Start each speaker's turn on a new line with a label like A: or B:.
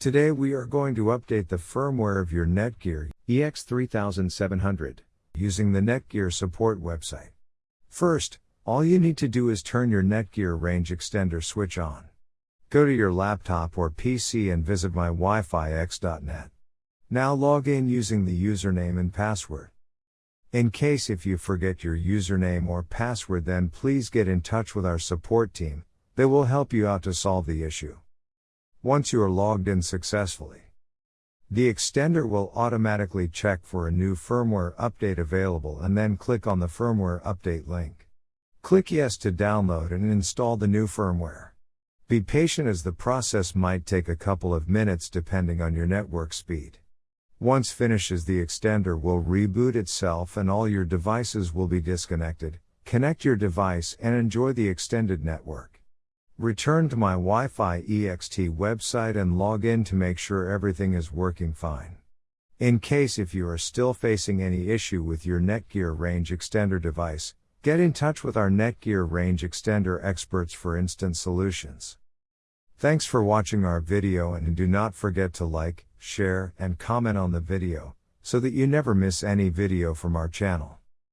A: Today we are going to update the firmware of your Netgear EX3700 using the Netgear support website. First, all you need to do is turn your Netgear Range Extender switch on. Go to your laptop or PC and visit my WiFi.X.net. Now log in using the username and password. In case if you forget your username or password, then please get in touch with our support team. They will help you out to solve the issue. Once you are logged in successfully, the extender will automatically check for a new firmware update available and then click on the firmware update link. Click yes to download and install the new firmware. Be patient as the process might take a couple of minutes depending on your network speed. Once finishes, the extender will reboot itself and all your devices will be disconnected. Connect your device and enjoy the extended network. Return to my Wi-Fi EXT website and log in to make sure everything is working fine. In case if you are still facing any issue with your Netgear Range Extender device, get in touch with our Netgear Range Extender experts for instant solutions. Thanks for watching our video, and do not forget to like, share, and comment on the video, so that you never miss any video from our channel.